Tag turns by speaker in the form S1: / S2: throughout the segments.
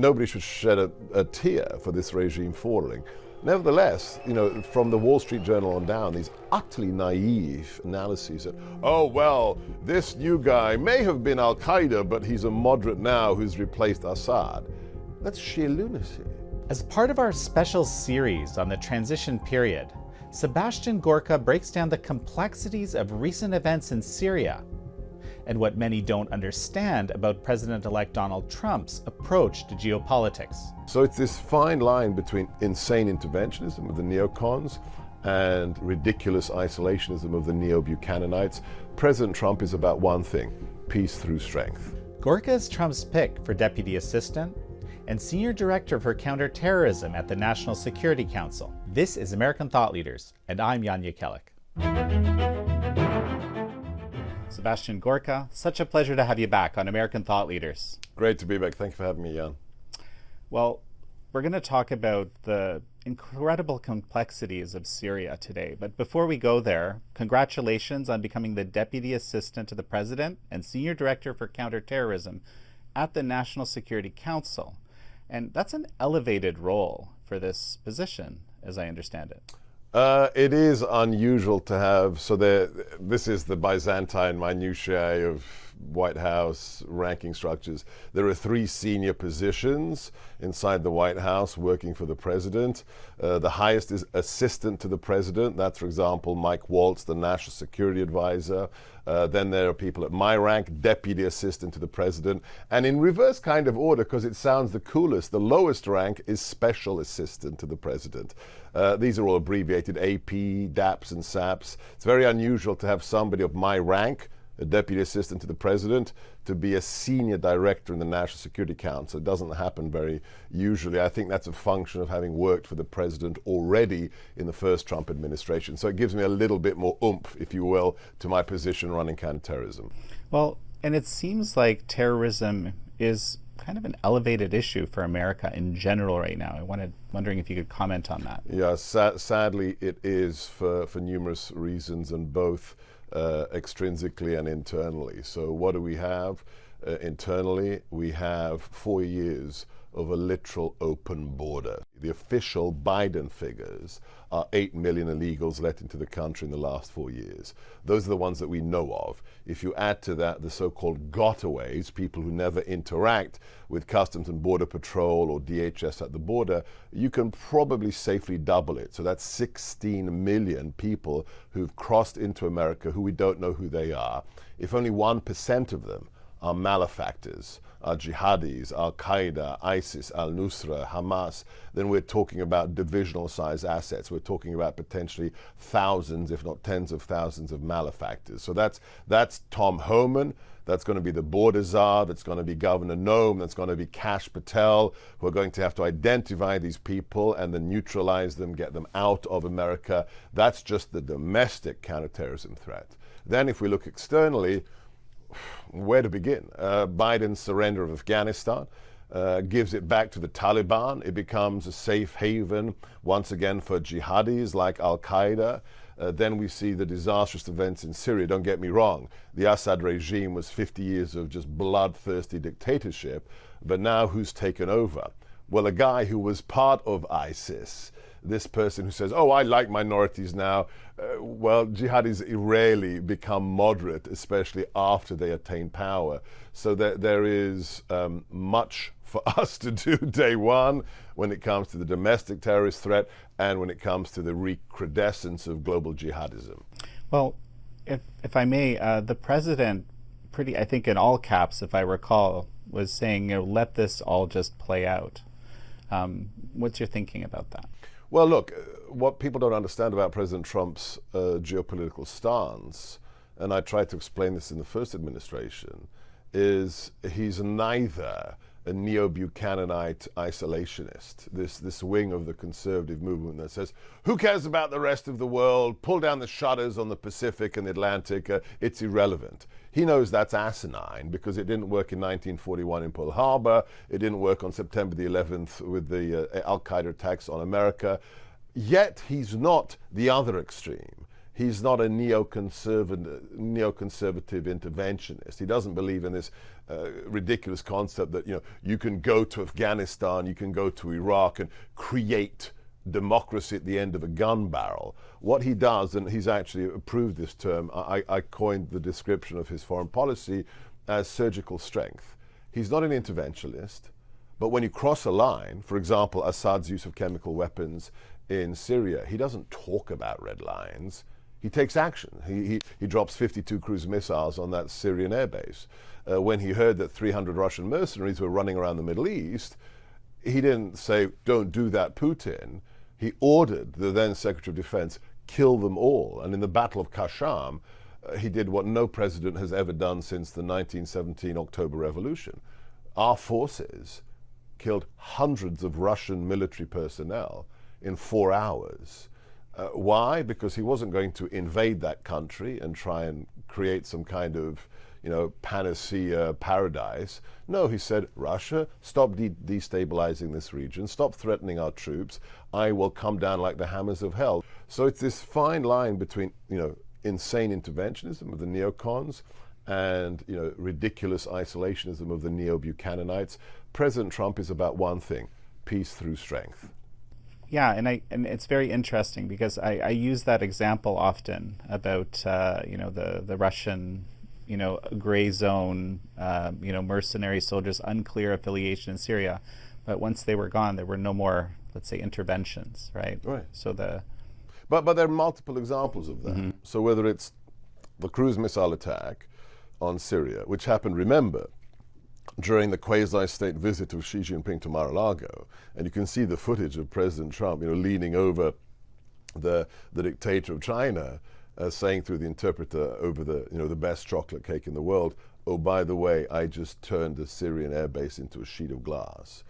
S1: nobody should shed a tear for this regime falling. Nevertheless, from the Wall Street Journal on down, these utterly naive analyses that, oh, well, this new guy may have been Al-Qaeda, but he's a moderate now who's replaced Assad. That's sheer lunacy.
S2: As part of our special series on the transition period, Sebastian Gorka breaks down the complexities of recent events in Syria and what many don't understand about President-elect Donald Trump's approach to geopolitics.
S1: So it's this fine line between insane interventionism of the neocons and ridiculous isolationism of the neo-Buchananites. President Trump is about one thing: peace through strength.
S2: Gorka is Trump's pick for deputy assistant and senior director for counterterrorism at the National Security Council. This is American Thought Leaders, and I'm Jan Jekielek. Sebastian Gorka, such a pleasure to have you back on American Thought Leaders.
S1: Great to be back. Thank you for having me, Jan.
S2: Well, we're going to talk about the incredible complexities of Syria today. But before we go there, congratulations on becoming the Deputy Assistant to the President and Senior Director for Counterterrorism at the National Security Council. And that's an elevated role for this position, as I understand it.
S1: It is unusual to have, this is the Byzantine minutiae of White House ranking structures. There are 3 senior positions inside the White House working for the president. The highest is assistant to the president. That's, for example, Mike Waltz, the national security advisor. Then there are people at my rank, deputy assistant to the president. And in reverse kind of order, because it sounds the coolest, the lowest rank is special assistant to the president. These are all abbreviated AP, DAPS, and SAPS. It's very unusual to have somebody of my rank, a deputy assistant to the president, to be a senior director in the National Security Council. It doesn't happen very usually. I think that's a function of having worked for the president already in the first Trump administration. So it gives me a little bit more oomph, if you will, to my position running counterterrorism.
S2: Well, and it seems like terrorism is kind of an elevated issue for America in general right now. Wondering if you could comment on that.
S1: Yeah, sadly it is for numerous reasons, and both extrinsically and internally. So what do we have internally? We have 4 years of a literal open border. The official Biden figures are 8 million illegals let into the country in the last 4 years. Those are the ones that we know of. If you add to that the so-called gotaways, people who never interact with Customs and Border Patrol or DHS at the border, you can probably safely double it. So that's 16 million people who've crossed into America who we don't know who they are. If only 1% of them are malefactors, are jihadis, Al-Qaeda, ISIS, Al-Nusra, Hamas, then we're talking about divisional size assets. We're talking about potentially thousands, if not tens of thousands of malefactors. So that's Tom Homan. That's going to be the border czar. That's going to be Governor Noem. That's going to be Kash Patel, who are going to have to identify these people and then neutralize them, get them out of America. That's just the domestic counterterrorism threat. Then if we look externally, where to begin? Biden's surrender of Afghanistan gives it back to the Taliban. It becomes a safe haven once again for jihadis like Al-Qaeda. Then we see the disastrous events in Syria. Don't get me wrong. The Assad regime was 50 years of just bloodthirsty dictatorship. But now who's taken over? Well, a guy who was part of ISIS, this person who says, oh, I like minorities now. Well, jihadis rarely become moderate, especially after they attain power. So there is much for us to do day one when it comes to the domestic terrorist threat and when it comes to the recrudescence of global jihadism.
S2: Well, if I may, the president, I think in all caps, if I recall, was saying, let this all just play out. What's your thinking about that?
S1: Well, look, what people don't understand about President Trump's geopolitical stance, and I tried to explain this in the first administration, is he's neither a neo-Buchananite isolationist, this wing of the conservative movement that says, who cares about the rest of the world, pull down the shutters on the Pacific and the Atlantic, it's irrelevant. He knows that's asinine because it didn't work in 1941 in Pearl Harbor, it didn't work on September the 11th with the Al-Qaeda attacks on America, yet he's not the other extreme. He's not a neoconservative interventionist. He doesn't believe in this ridiculous concept that you can go to Afghanistan, you can go to Iraq and create democracy at the end of a gun barrel. What he does, and he's actually approved this term, I coined the description of his foreign policy as surgical strength. He's not an interventionist, but when you cross a line, for example, Assad's use of chemical weapons in Syria, he doesn't talk about red lines. He takes action. He drops 52 cruise missiles on that Syrian airbase. When he heard that 300 Russian mercenaries were running around the Middle East, he didn't say, don't do that, Putin. He ordered the then Secretary of Defense, kill them all. And in the Battle of Qashm, he did what no president has ever done since the 1917 October Revolution. Our forces killed hundreds of Russian military personnel in 4 hours. Why? Because he wasn't going to invade that country and try and create some kind of, panacea paradise. No, he said, Russia, stop destabilizing this region, stop threatening our troops. I will come down like the hammers of hell. So it's this fine line between, insane interventionism of the neocons and, ridiculous isolationism of the neo-Buchananites. President Trump is about one thing: peace through strength.
S2: Yeah, and it's very interesting because I use that example often about the Russian gray zone mercenary soldiers, unclear affiliation in Syria, but once they were gone, there were no more, let's say, interventions, right?
S1: Right.
S2: So
S1: but there are multiple examples of that. Mm-hmm. So whether it's the cruise missile attack on Syria, which happened, remember, during the quasi-state visit of Xi Jinping to Mar-a-Lago, and you can see the footage of President Trump, leaning over the dictator of China, saying through the interpreter over the best chocolate cake in the world, oh, by the way, I just turned the Syrian airbase into a sheet of glass.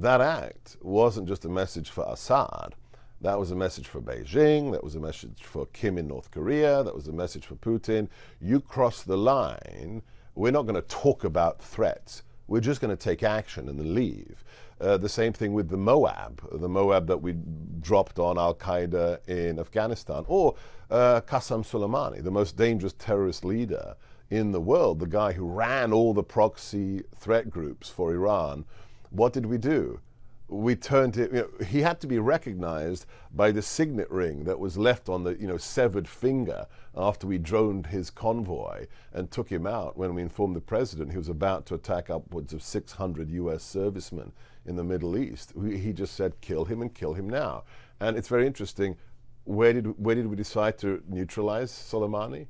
S1: That act wasn't just a message for Assad. That was a message for Beijing. That was a message for Kim in North Korea. That was a message for Putin. You cross the line, we're not going to talk about threats. We're just going to take action and then leave. The same thing with the Moab that we dropped on Al-Qaeda in Afghanistan, or Qasem Soleimani, the most dangerous terrorist leader in the world, the guy who ran all the proxy threat groups for Iran. What did we do? We turned it, he had to be recognized by the signet ring that was left on the severed finger after we droned his convoy and took him out when we informed the president he was about to attack upwards of 600 US servicemen in the Middle East. He just said, kill him and kill him now. And it's very interesting, where did we decide to neutralize Soleimani?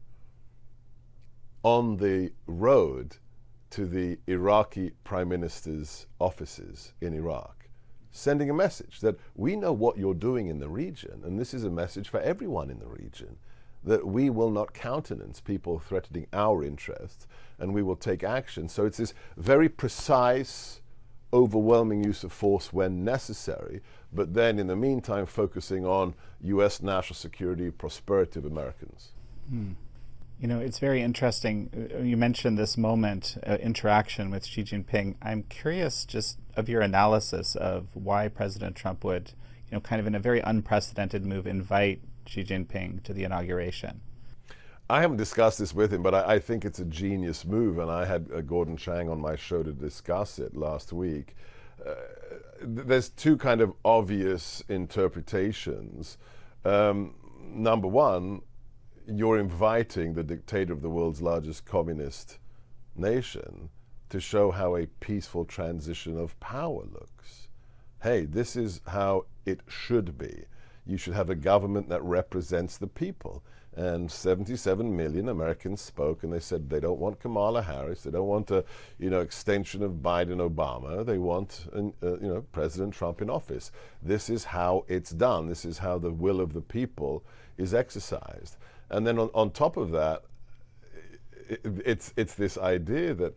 S1: On the road to the Iraqi Prime Minister's offices in Iraq, sending a message that we know what you're doing in the region, and this is a message for everyone in the region, that we will not countenance people threatening our interests, and we will take action. So it's this very precise, overwhelming use of force when necessary, but then in the meantime focusing on U.S. national security, prosperity of Americans.
S2: It's very interesting. You mentioned this moment, interaction with Xi Jinping. I'm curious just of your analysis of why President Trump would, kind of in a very unprecedented move, invite Xi Jinping to the inauguration.
S1: I haven't discussed this with him, but I think it's a genius move, and I had Gordon Chang on my show to discuss it last week. There's two kind of obvious interpretations. Number one, you're inviting the dictator of the world's largest communist nation to show how a peaceful transition of power looks. Hey, this is how it should be. You should have a government that represents the people. And 77 million Americans spoke, and they said they don't want Kamala Harris, they don't want a extension of Biden-Obama, they want President Trump in office. This is how it's done. This is how the will of the people is exercised. And then on top of that, it's this idea that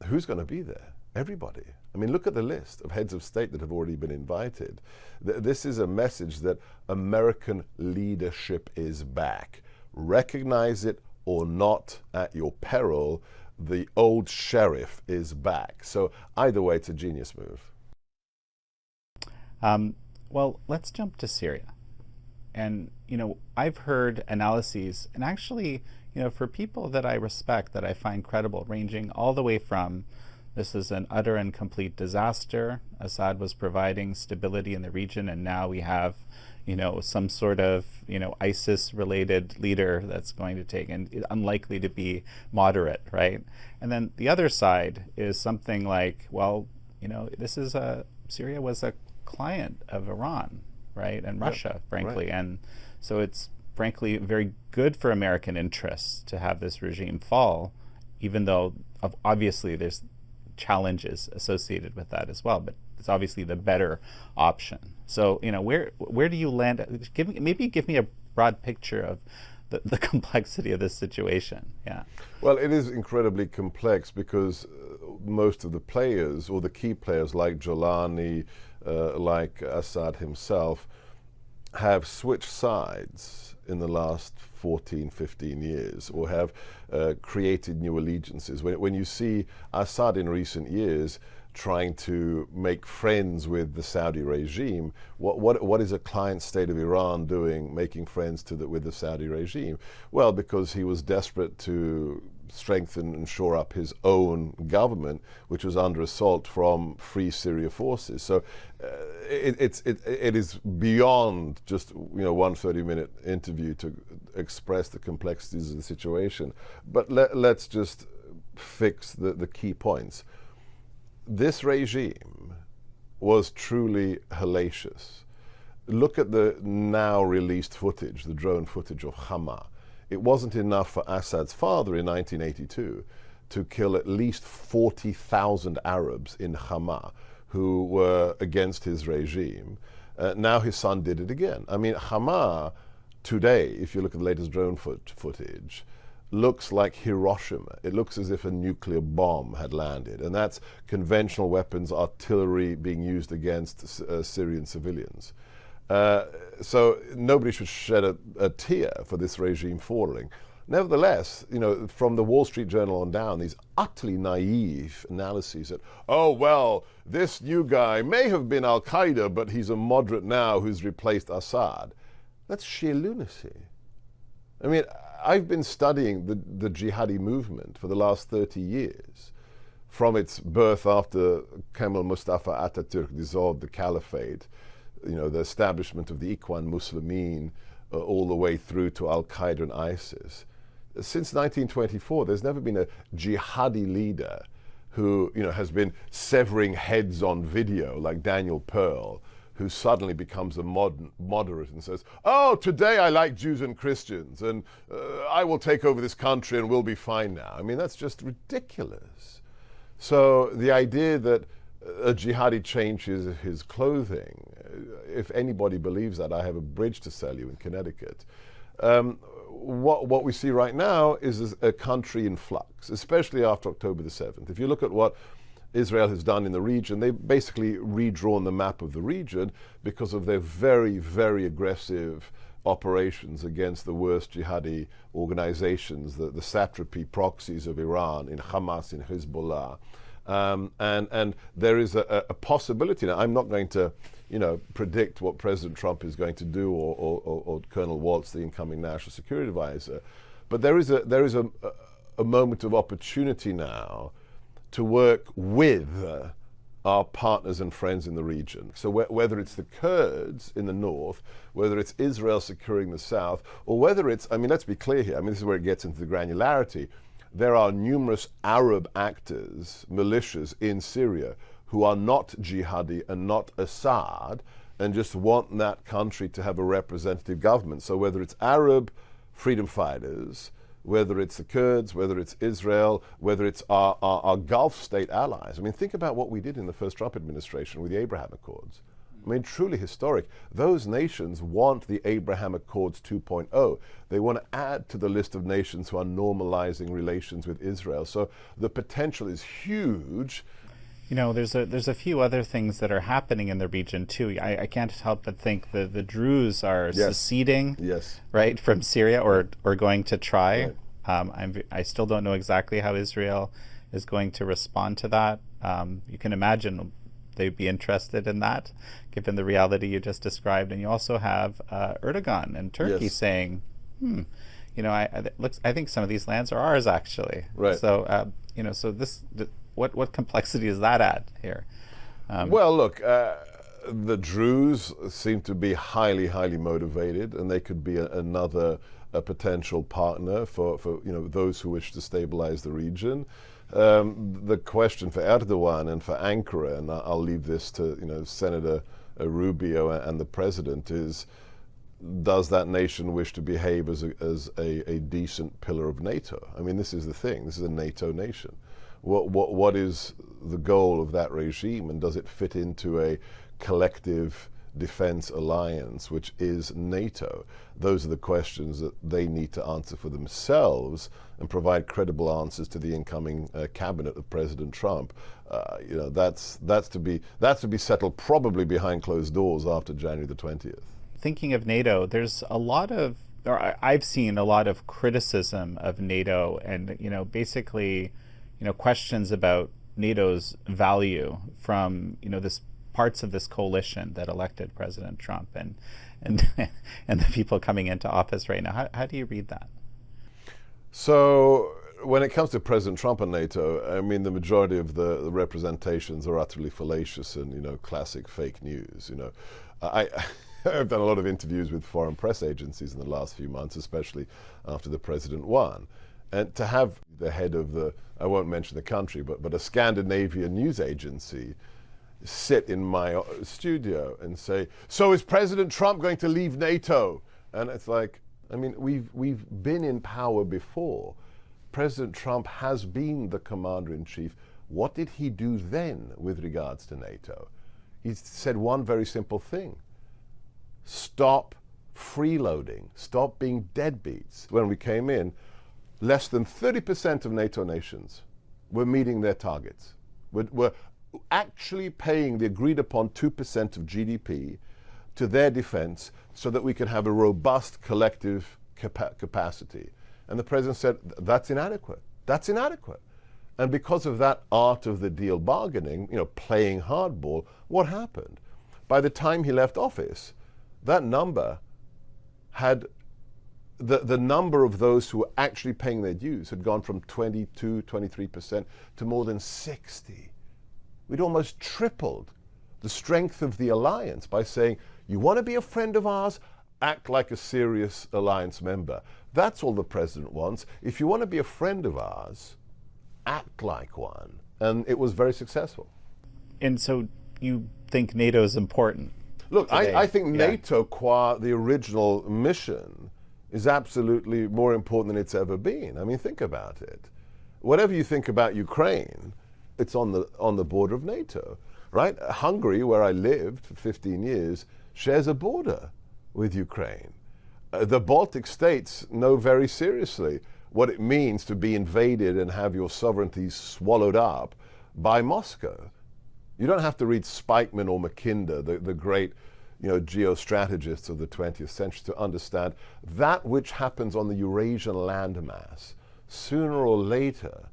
S1: who's going to be there? Everybody. I mean, look at the list of heads of state that have already been invited. This is a message that American leadership is back. Recognize it or not at your peril. The old sheriff is back. So either way, it's a genius move.
S2: Well, let's jump to Syria. And, you know, I've heard analyses, and actually, you know, for people that I respect, that I find credible, ranging all the way from this is an utter and complete disaster. Assad was providing stability in the region, and now we have, you know, some sort of, you know, ISIS-related leader that's going to take, and unlikely to be moderate, right? And then the other side is something like, well, you know, this is Syria was a client of Iran, right, and Russia, frankly, and so it's frankly very good for American interests to have this regime fall, even though obviously there's challenges associated with that as well, but it's obviously the better option. So, you know, where do you land? Maybe give me a broad picture of the complexity of this situation. Yeah.
S1: Well, it is incredibly complex because most of the players, or the key players like Jolani, like Assad himself, have switched sides in the last 14, 15 years, or have created new allegiances. When you see Assad in recent years trying to make friends with the Saudi regime, what is a client state of Iran doing, making friends with the Saudi regime? Well, because he was desperate to strengthen and shore up his own government, which was under assault from Free Syria forces. So it is beyond just, you know, one 30-minute interview to express the complexities of the situation. But let's just fix the key points. This regime was truly hellacious. Look at the now released footage, the drone footage of Hama. It wasn't enough for Assad's father in 1982 to kill at least 40,000 Arabs in Hama who were against his regime. Now his son did it again. I mean, Hama today, if you look at the latest drone footage, looks like Hiroshima. It looks as if a nuclear bomb had landed, and that's conventional weapons, artillery being used against Syrian civilians. So nobody should shed a tear for this regime falling. Nevertheless, you know, from the Wall Street Journal on down, these utterly naive analyses that, oh, well, this new guy may have been Al-Qaeda, but he's a moderate now who's replaced Assad. That's sheer lunacy. I mean, I've been studying the jihadi movement for the last 30 years, from its birth after Kemal Mustafa Ataturk dissolved the caliphate, you know, the establishment of the Ikhwan Muslimin, all the way through to Al-Qaeda and ISIS. Since 1924, there's never been a jihadi leader who, you know, has been severing heads on video like Daniel Pearl, who suddenly becomes a moderate and says, oh, today I like Jews and Christians, and I will take over this country and we'll be fine now. I mean, that's just ridiculous. So the idea that a jihadi changes his clothing, if anybody believes that, I have a bridge to sell you in Connecticut. What we see right now is a country in flux, especially after October the 7th. If you look at what Israel has done in the region, they've basically redrawn the map of the region because of their very, very aggressive operations against the worst jihadi organizations, the satrapy proxies of Iran, in Hamas, in Hezbollah. And there is a possibility. Now, I'm not going to, you know, predict what President Trump is going to do, or Colonel Waltz, the incoming National Security Advisor, but there is a moment of opportunity now to work with our partners and friends in the region. So whether it's the Kurds in the north, whether it's Israel securing the south, or whether it's, I mean, let's be clear here, I mean, this is where it gets into the granularity. There are numerous Arab actors, militias in Syria who are not jihadi and not Assad, and just want that country to have a representative government. So whether it's Arab freedom fighters, whether it's the Kurds, whether it's Israel, whether it's our Gulf state allies. I mean, think about what we did in the first Trump administration with the Abraham Accords. I mean, truly historic. Those nations want the Abraham Accords 2.0. They want to add to the list of nations who are normalizing relations with Israel. So the potential is huge.
S2: You know, there's a few other things that are happening in the region too. I can't help but think the Druze are seceding, right, from Syria, or going to try. Right. I still don't know exactly how Israel is going to respond to that. You can imagine they'd be interested in that, given the reality you just described. And you also have Erdogan and Turkey saying, I think some of these lands are ours, actually.
S1: Right.
S2: So, so what complexity does that add here?
S1: Well, look, the Druze seem to be highly, highly motivated, and they could be another potential partner for those who wish to stabilize the region. The question for Erdogan and for Ankara, and I'll leave this to Senator Rubio and the president, is does that nation wish to behave as a decent pillar of NATO? I mean, this is the thing. This is a NATO nation. What is the goal of that regime, and does it fit into a collective defense alliance, which is NATO? Those are the questions that they need to answer for themselves and provide credible answers to the incoming cabinet of President Trump. That's to be settled probably behind closed doors after January the 20th.
S2: Thinking of NATO, there's a lot of, or I've seen a lot of criticism of NATO, and basically, questions about NATO's value from this parts of this coalition that elected President Trump and the people coming into office right now. How do you read that?
S1: So when it comes to President Trump and NATO, I mean, the majority of the representations are utterly fallacious and classic fake news. I've done a lot of interviews with foreign press agencies in the last few months, especially after the president won. And to have the head of I won't mention the country, but a Scandinavian news agency sit in my studio and say, so is President Trump going to leave NATO? And it's like, I mean, we've been in power before. President Trump has been the commander-in-chief. What did he do then with regards to NATO? He said one very simple thing: stop freeloading, stop being deadbeats. When we came in, less than 30% of NATO nations were meeting their targets. Were actually paying the agreed upon 2% of GDP to their defense so that we could have a robust collective capacity. And the president said, that's inadequate. That's inadequate. And because of that art of the deal bargaining, playing hardball, what happened? By the time he left office, that number had, the number of those who were actually paying their dues had gone from 22, 23% to more than 60. We'd almost tripled the strength of the alliance by saying, you want to be a friend of ours, act like a serious alliance member. That's all the president wants. If you want to be a friend of ours, act like one. And it was very successful.
S2: And so you think NATO is important?
S1: Look, I think NATO, qua the original mission, is absolutely more important than it's ever been. I mean, think about it. Whatever you think about Ukraine, it's on the border of NATO, right? Hungary, where I lived for 15 years, shares a border with Ukraine. The Baltic states know very seriously what it means to be invaded and have your sovereignty swallowed up by Moscow. You don't have to read Spikeman or Mackinder, the great geostrategists of the 20th century, to understand that which happens on the Eurasian landmass sooner or later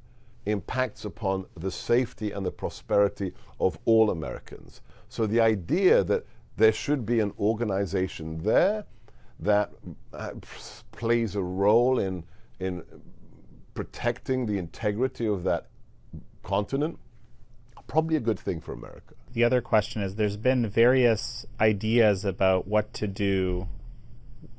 S1: impacts upon the safety and the prosperity of all Americans. So the idea that there should be an organization there that plays a role in protecting the integrity of that continent, probably a good thing for America.
S2: The other question is, there's been various ideas about what to do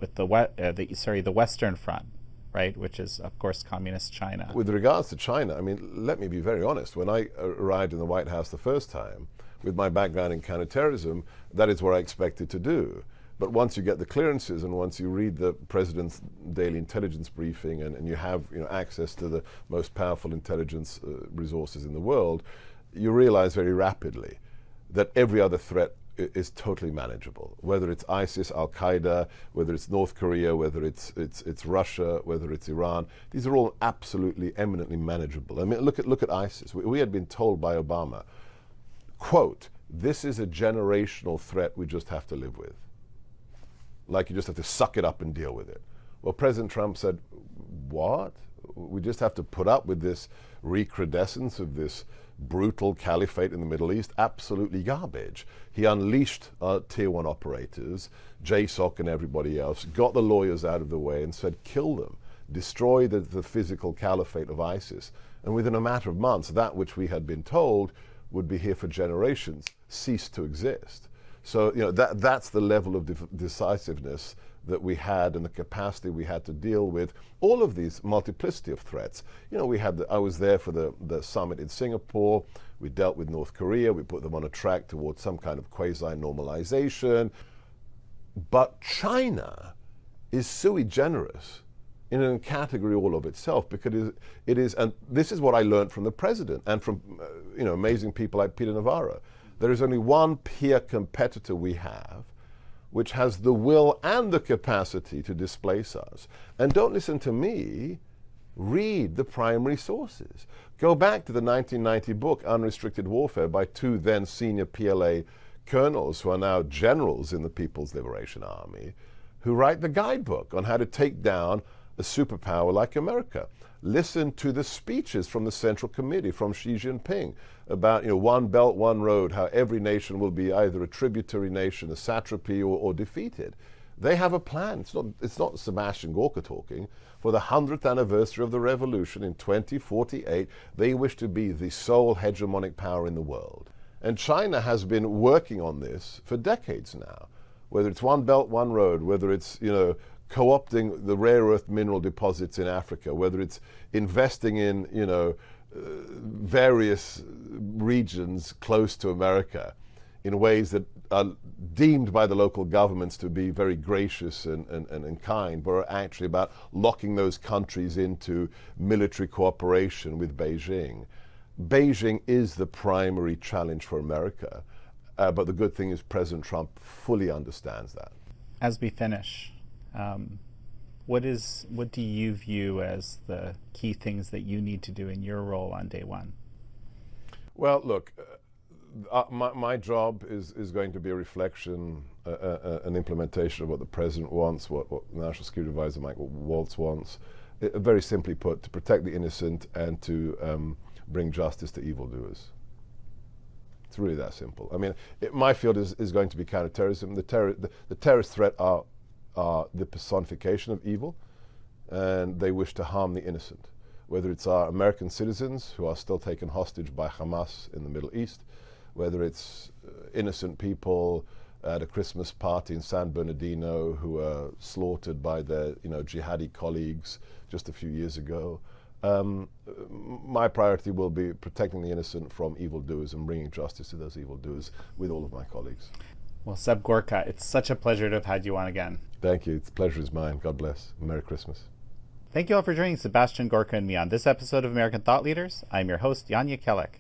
S2: with the Western Front, right, which is, of course, communist China.
S1: With regards to China, I mean, let me be very honest. When I arrived in the White House the first time, with my background in counterterrorism, that is what I expected to do. But once you get the clearances and once you read the president's daily intelligence briefing and you have access to the most powerful intelligence resources in the world, you realize very rapidly that every other threat is totally manageable. Whether it's ISIS, Al-Qaeda, whether it's North Korea, whether it's Russia, whether it's Iran, these are all absolutely eminently manageable. I mean, look at ISIS. We had been told by Obama, quote, this is a generational threat we just have to live with. Like you just have to suck it up and deal with it. Well, President Trump said, what? We just have to put up with this recrudescence of this brutal caliphate in the Middle East, absolutely garbage. He unleashed tier one operators, JSOC and everybody else, got the lawyers out of the way and said, kill them, destroy the physical caliphate of ISIS. And within a matter of months, that which we had been told would be here for generations ceased to exist. So that's the level of decisiveness that we had and the capacity we had to deal with all of these multiplicity of threats. I was there for the summit in Singapore. We dealt with North Korea. We put them on a track towards some kind of quasi-normalization. But China is sui generis in a category all of itself, because it is, and this is what I learned from the president and from amazing people like Peter Navarro. There is only one peer competitor we have which has the will and the capacity to displace us. And don't listen to me, read the primary sources. Go back to the 1990 book, Unrestricted Warfare, by two then senior PLA colonels who are now generals in the People's Liberation Army, who write the guidebook on how to take down a superpower like America. Listen to the speeches from the Central Committee, from Xi Jinping, about one belt, one road, how every nation will be either a tributary nation, a satrapy, or defeated. They have a plan. It's not Sebastian Gorka talking. For the 100th anniversary of the revolution in 2048, they wish to be the sole hegemonic power in the world. And China has been working on this for decades now. Whether it's one belt, one road, whether it's, co-opting the rare earth mineral deposits in Africa, whether it's investing in, various regions close to America in ways that are deemed by the local governments to be very gracious and kind, but are actually about locking those countries into military cooperation with Beijing. Beijing is the primary challenge for America, but the good thing is President Trump fully understands that.
S2: As we finish, what do you view as the key things that you need to do in your role on day one?
S1: Well, look, my job is going to be a reflection, an implementation of what the President wants, what National Security Advisor Michael Waltz wants. Very simply put, to protect the innocent and to bring justice to evildoers. It's really that simple. I mean, my field is going to be counterterrorism. The terrorist threat are the personification of evil, and they wish to harm the innocent. Whether it's our American citizens who are still taken hostage by Hamas in the Middle East, whether it's innocent people at a Christmas party in San Bernardino who were slaughtered by their jihadi colleagues just a few years ago. My priority will be protecting the innocent from evildoers and bringing justice to those evildoers with all of my colleagues.
S2: Well, Seb Gorka, it's such a pleasure to have had you on again.
S1: Thank you. The pleasure is mine. God bless. Merry Christmas.
S2: Thank you all for joining Sebastian Gorka and me on this episode of American Thought Leaders. I'm your host, Jan Jekielek.